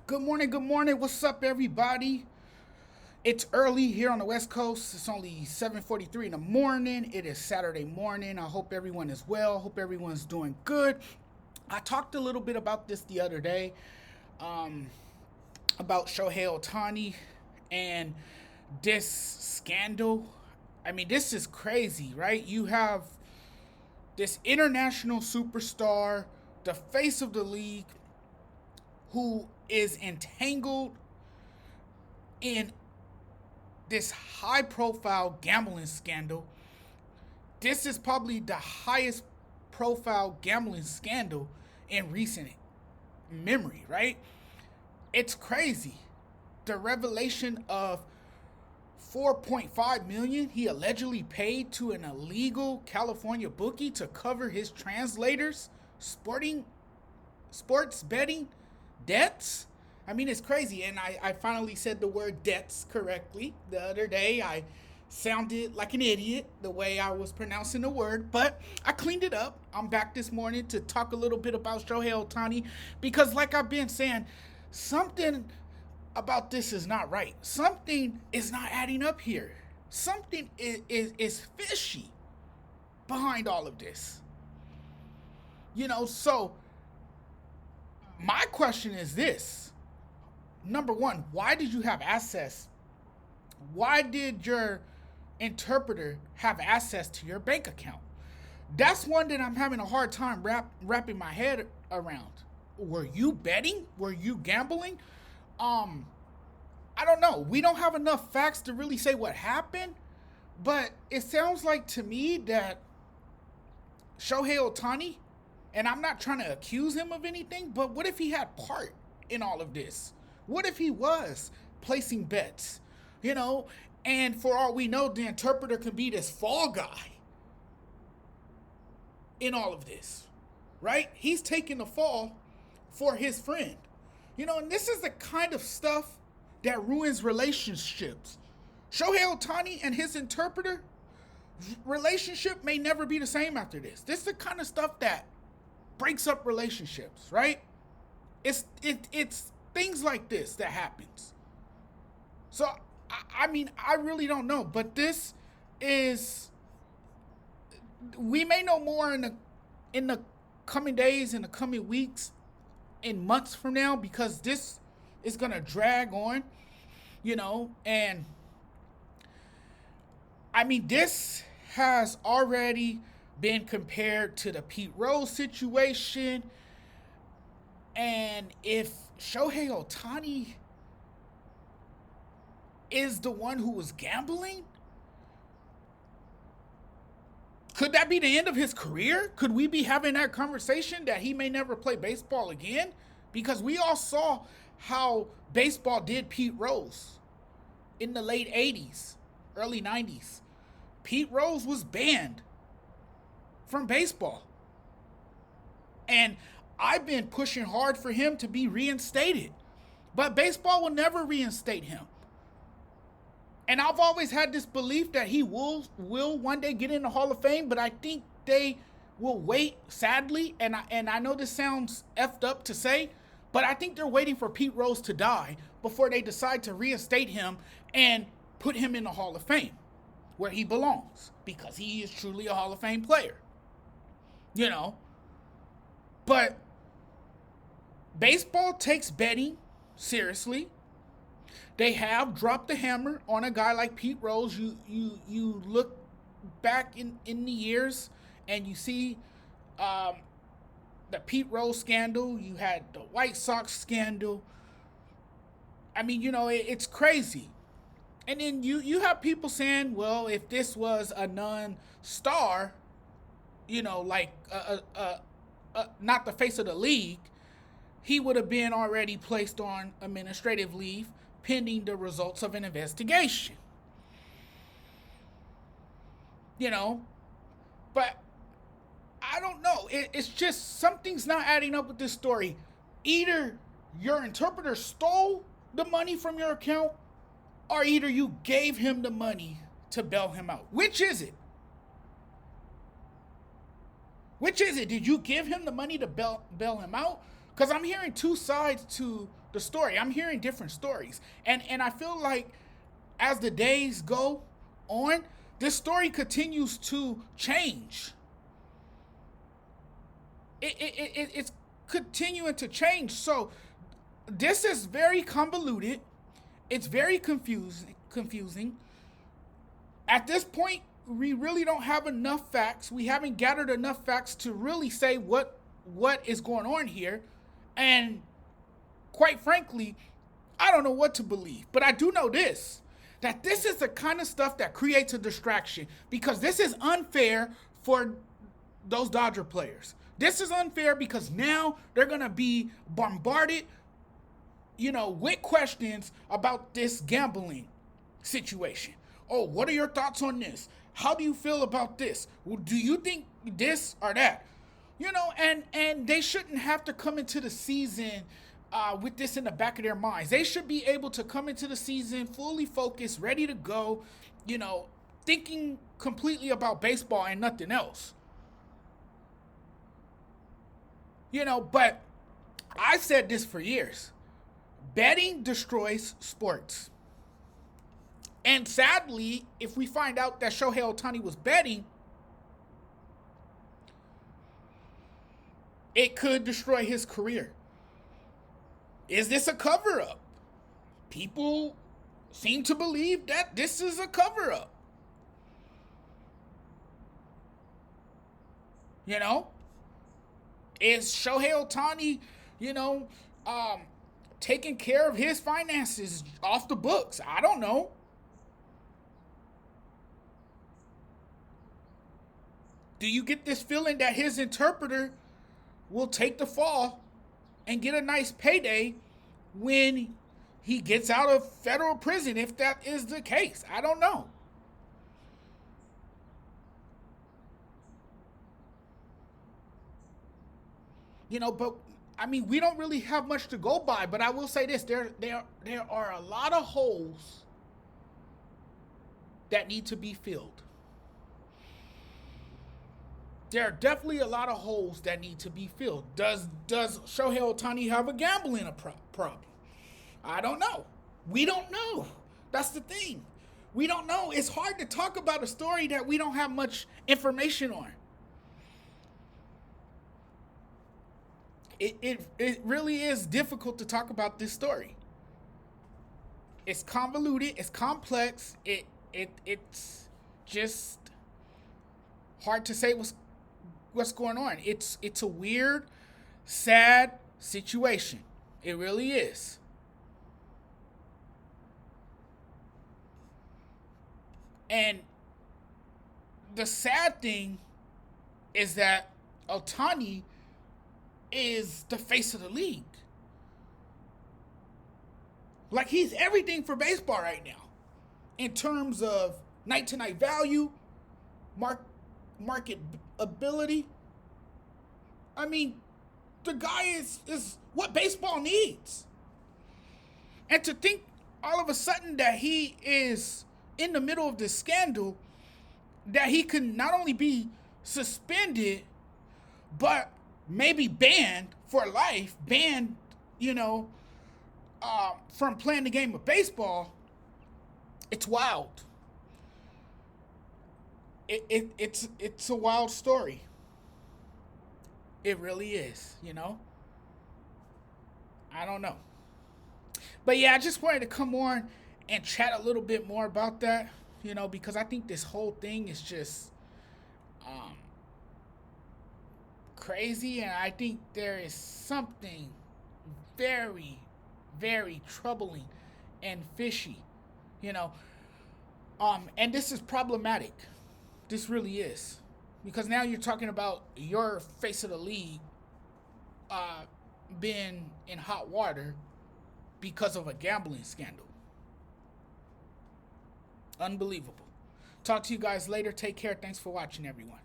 Good morning, good morning. What's up, everybody? It's early here on the West Coast. It's only 7:43 in the morning. It is Saturday morning. I hope everyone is well. Hope everyone's doing good. I talked a little bit about this the other day, um, about Shohei Ohtani and this scandal. I mean, this is crazy, right? You have this international superstar, the face of the league, who is entangled in this high profile gambling scandal. This is probably the highest profile gambling scandal in recent memory, right? It's crazy. The revelation of 4.5 million he allegedly paid to an illegal California bookie to cover his translators sports betting debts. I mean, it's crazy. And I finally said the word debts correctly the other day. I sounded like an idiot the way I was pronouncing the word, but I cleaned it up. I'm back this morning to talk a little bit about Shohei Ohtani because, like I've been saying, something about this is not right. Something is not adding up here. Something is fishy behind all of this. So my question is this. Number one, why did you have access? Why did your interpreter have access to your bank account? That's one that I'm having a hard time wrapping my head around. Were you betting? Were you gambling? I don't know. We don't have enough facts to really say what happened, but it sounds like to me that Shohei Ohtani, and I'm not trying to accuse him of anything, but what if he had part in all of this? What if he was placing bets? And for all we know, the interpreter could be this fall guy in all of this, right? He's taking the fall for his friend. And this is the kind of stuff that ruins relationships. Shohei Ohtani and his interpreter relationship may never be the same after this. This is the kind of stuff that breaks up relationships, right? It's things like this that happens. So I mean, I really don't know, but this is, we may know more in the coming days, in the coming weeks, in months from now, because this is gonna drag on, and I mean, this has already been compared to the Pete Rose situation. And if Shohei Ohtani is the one who was gambling, could that be the end of his career? Could we be having that conversation that he may never play baseball again? Because we all saw how baseball did Pete Rose in the late 80s, early 90s. Pete Rose was banned from baseball. And I've been pushing hard for him to be reinstated. But baseball will never reinstate him. And I've always had this belief that he will one day get in the Hall of Fame, but I think they will wait, sadly, and I know this sounds effed up to say, but I think they're waiting for Pete Rose to die before they decide to reinstate him and put him in the Hall of Fame, where he belongs, because he is truly a Hall of Fame player. But baseball takes betting seriously. They have dropped the hammer on a guy like Pete Rose. You look back in the years and you see the Pete Rose scandal. You had the White Sox scandal. I mean, it's crazy. And then you have people saying, well, if this was a non-star, like not the face of the league, he would have been already placed on administrative leave pending the results of an investigation. But I don't know. It's just something's not adding up with this story. Either your interpreter stole the money from your account, or either you gave him the money to bail him out. Which is it? Did you give him the money to bail him out? Because I'm hearing two sides to the story. I'm hearing different stories. And I feel like as the days go on, this story continues to change. It's continuing to change. So this is very convoluted. It's very confusing. At this point, we really don't have enough facts. We haven't gathered enough facts to really say what is going on here. And quite frankly, I don't know what to believe. But I do know this, that this is the kind of stuff that creates a distraction, because this is unfair for those Dodger players. This is unfair because now they're going to be bombarded, with questions about this gambling situation. Oh, what are your thoughts on this? How do you feel about this? Well, do you think this or that? And they shouldn't have to come into the season with this in the back of their minds. They should be able to come into the season fully focused, ready to go, thinking completely about baseball and nothing else. But I said this for years. Betting destroys sports. And sadly, if we find out that Shohei Ohtani was betting, it could destroy his career. Is this a cover-up? People seem to believe that this is a cover-up. Is Shohei Ohtani, taking care of his finances off the books? I don't know. Do you get this feeling that his interpreter will take the fall and get a nice payday when he gets out of federal prison, if that is the case? I don't know. But we don't really have much to go by. But I will say this: there are a lot of holes that need to be filled. There are definitely a lot of holes that need to be filled. Does Shohei Ohtani have a gambling problem? I don't know. We don't know. That's the thing. We don't know. It's hard to talk about a story that we don't have much information on. It really is difficult to talk about this story. It's convoluted. It's complex. It's just hard to say what's going on. It's a weird, sad situation. It really is. And the sad thing is that Ohtani is the face of the league. Like, he's everything for baseball right now in terms of night-to-night value, market ability. The guy is what baseball needs. And to think all of a sudden that he is in the middle of this scandal, that he can not only be suspended, but maybe banned for life, from playing the game of baseball, it's wild. It's a wild story. It really is, I don't know. But yeah, I just wanted to come on and chat a little bit more about that, because I think this whole thing is just crazy, and I think there is something very, very troubling and fishy, and this is problematic. This really is, because now you're talking about your face of the league being in hot water because of a gambling scandal. Unbelievable. Talk to you guys later. Take care. Thanks for watching, everyone.